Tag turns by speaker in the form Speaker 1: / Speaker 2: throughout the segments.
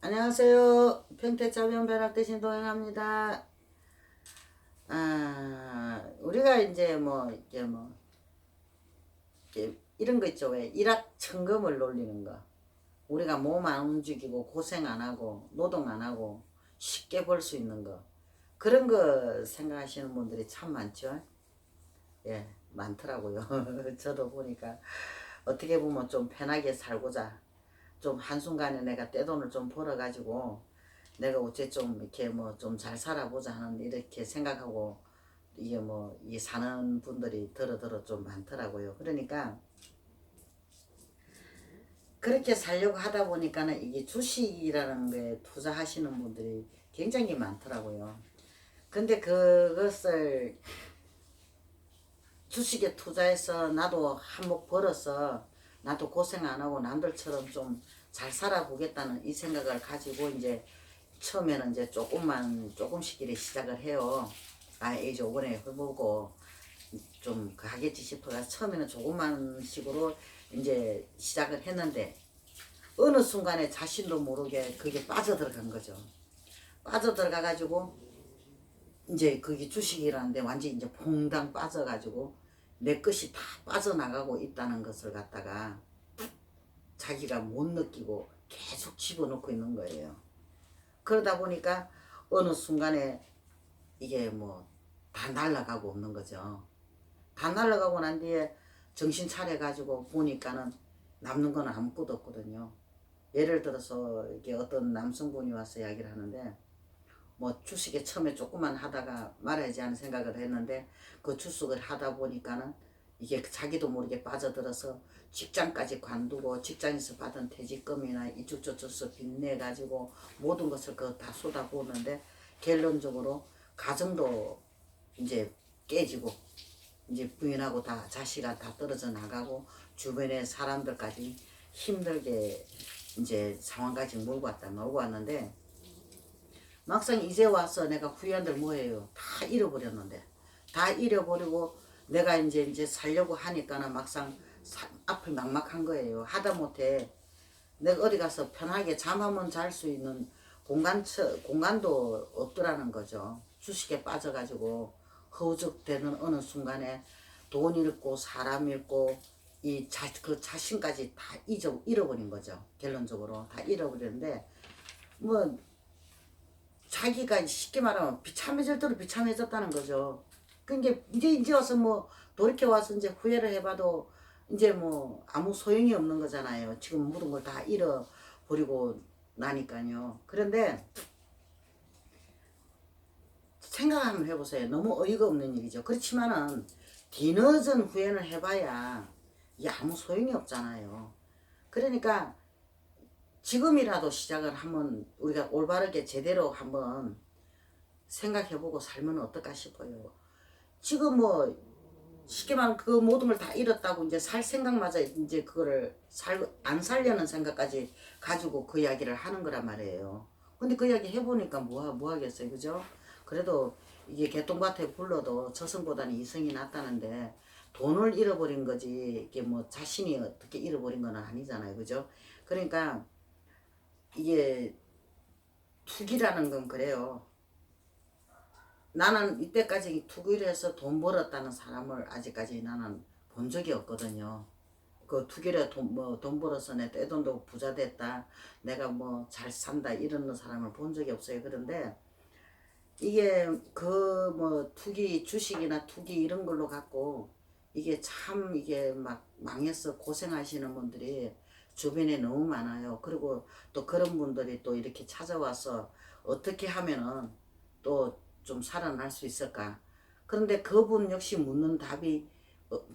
Speaker 1: 안녕하세요. 평택자변벼락 대신 동행합니다. 우리가 이제 이런 거 있죠. 왜 일확천금을 놀리는 거. 우리가 몸 안 움직이고 고생 안 하고 노동 안 하고 쉽게 벌 수 있는 거. 그런 거 생각하시는 분들이 참 많죠. 예, 많더라고요. 저도 보니까 어떻게 보면 좀 편하게 살고자 좀 한순간에 내가 떼돈을 좀 벌어가지고 내가 어째 좀 이렇게 뭐 좀 잘 살아보자 하는 이렇게 생각하고 이게 뭐 이 사는 분들이 더러 좀 많더라고요. 그러니까 그렇게 살려고 하다 보니까는 이게 주식이라는 거에 투자하시는 분들이 굉장히 많더라고요. 근데 그것을 주식에 투자해서 나도 한몫 벌어서 나도 고생 안 하고 남들처럼 좀 잘 살아보겠다는 이 생각을 가지고 이제 처음에는 이제 조금씩 이렇게 시작을 해요. 이제 요번에 해보고 좀 하겠지 싶어서 처음에는 조금만 식으로 이제 시작을 했는데 어느 순간에 자신도 모르게 그게 빠져들어간 거죠. 빠져들어가 가지고 이제 그게 주식이라는데 완전히 이제 퐁당 빠져가지고 내 것이 다 빠져나가고 있다는 것을 갖다가 자기가 못 느끼고 계속 집어넣고 있는 거예요. 그러다 보니까 어느 순간에 이게 뭐 다 날아가고 없는 거죠. 다 날아가고 난 뒤에 정신 차려가지고 보니까는 남는 건 아무것도 없거든요. 예를 들어서 이게 어떤 남성분이 와서 이야기를 하는데 뭐 주식에 처음에 조금만 하다가 말아야지 하는 생각을 했는데 그 주식을 하다 보니까는 이게 자기도 모르게 빠져들어서 직장까지 관두고 직장에서 받은 퇴직금이나 이쪽 저쪽서 빚내가지고 모든 것을 다 쏟아부었는데 결론적으로 가정도 이제 깨지고 이제 부인하고 다 자식아 다 떨어져 나가고 주변의 사람들까지 힘들게 이제 상황까지 몰고 왔는데 막상 이제 와서 내가 후회한들 뭐해요. 다 잃어버렸는데 다 잃어버리고 내가 이제 살려고 하니까는 막상 앞이 막막한 거예요. 하다못해 내가 어디 가서 편하게 잠 한번 잘 수 있는 공간도 없더라는 거죠. 주식에 빠져가지고 허우적대는 어느 순간에 돈 잃고 사람 잃고 그 자신까지 다 잃어버린 거죠. 결론적으로 다 잃어버렸는데 뭐 자기가 쉽게 말하면 비참해질 대로 비참해졌다는 거죠. 그러니까 이제 와서 뭐 돌이켜 와서 이제 후회를 해봐도 이제 뭐 아무 소용이 없는 거잖아요. 지금 모든 걸 다 잃어버리고 나니까요. 그런데 생각 한번 해보세요. 너무 어이가 없는 일이죠. 그렇지만은 뒤늦은 후회를 해봐야 이게 아무 소용이 없잖아요. 그러니까 지금이라도 시작을 한번 우리가 올바르게 제대로 한번 생각해보고 살면 어떨까 싶어요. 지금 뭐 쉽게 말하면 그 모든 걸 다 잃었다고 이제 살 생각마저 이제 그거를 안 살려는 생각까지 가지고 그 이야기를 하는 거란 말이에요. 근데 그 이야기 해보니까 뭐 하겠어요. 그죠? 그래도 이게 개똥밭에 굴러도 저승보다는 이승이 낫다는데 돈을 잃어버린 거지 이게 뭐 자신이 어떻게 잃어버린 건 아니잖아요. 그죠? 그러니까 이게 투기라는 건 그래요. 나는 이때까지 투기를 해서 돈 벌었다는 사람을 아직까지 나는 본 적이 없거든요. 그 투기를 돈 벌어서 내 떼돈도 부자 됐다. 내가 뭐 잘 산다 이런 사람을 본 적이 없어요. 그런데 이게 그 뭐 투기 주식이나 투기 이런 걸로 갖고 이게 참 이게 막 망해서 고생하시는 분들이 주변에 너무 많아요. 그리고 또 그런 분들이 또 이렇게 찾아와서 어떻게 하면은 또 좀 살아날 수 있을까? 그런데 그분 역시 묻는 답이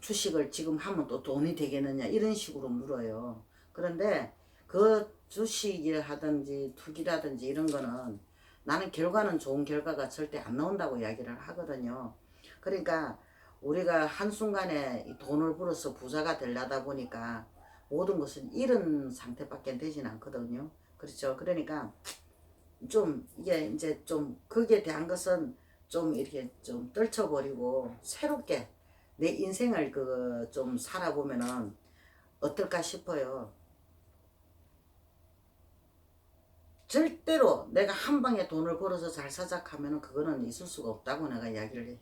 Speaker 1: 주식을 지금 하면 또 돈이 되겠느냐 이런 식으로 물어요. 그런데 그 주식을 하든지 투기라든지 이런 거는 나는 결과는 좋은 결과가 절대 안 나온다고 이야기를 하거든요. 그러니까 우리가 한순간에 돈을 벌어서 부자가 되려다 보니까 모든 것은 잃은 상태밖에 되진 않거든요. 그렇죠. 그러니까 좀 이게 이제 좀 거기에 대한 것은 좀 이렇게 좀 떨쳐버리고 새롭게 내 인생을 그 좀 살아보면은 어떨까 싶어요. 절대로 내가 한 방에 돈을 벌어서 잘 사작하면은 그거는 있을 수가 없다고 내가 이야기를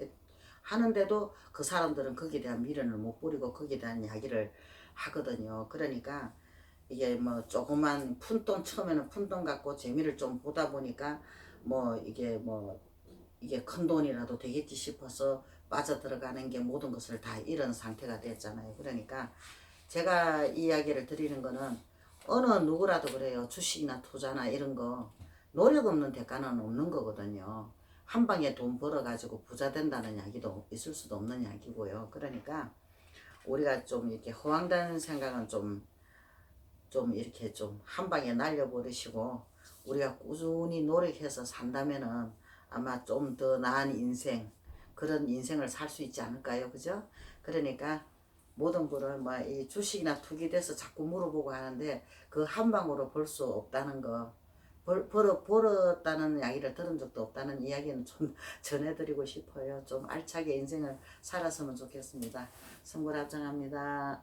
Speaker 1: 하는데도 그 사람들은 거기에 대한 미련을 못 버리고 거기에 대한 이야기를 하거든요. 그러니까 이게 뭐 조그만 푼돈, 처음에는 푼돈 갖고 재미를 좀 보다 보니까 뭐 이게 큰 돈이라도 되겠지 싶어서 빠져들어가는 게 모든 것을 다 잃은 상태가 됐잖아요. 그러니까 제가 이야기를 드리는 거는 어느 누구라도 그래요. 주식이나 투자나 이런 거 노력 없는 대가는 없는 거거든요. 한 방에 돈 벌어가지고 부자 된다는 이야기도 있을 수도 없는 이야기고요. 그러니까 우리가 좀 이렇게 허황된 생각은 좀 이렇게 좀 한 방에 날려버리시고 우리가 꾸준히 노력해서 산다면은 아마 좀 더 나은 인생, 그런 인생을 살 수 있지 않을까요? 그죠? 그러니까 모든 분은 뭐 이 주식이나 투기돼서 자꾸 물어보고 하는데 그 한 방으로 벌 수 없다는 거, 벌었다는 이야기를 들은 적도 없다는 이야기는 좀 전해드리고 싶어요. 좀 알차게 인생을 살았으면 좋겠습니다. 선고랍장합니다.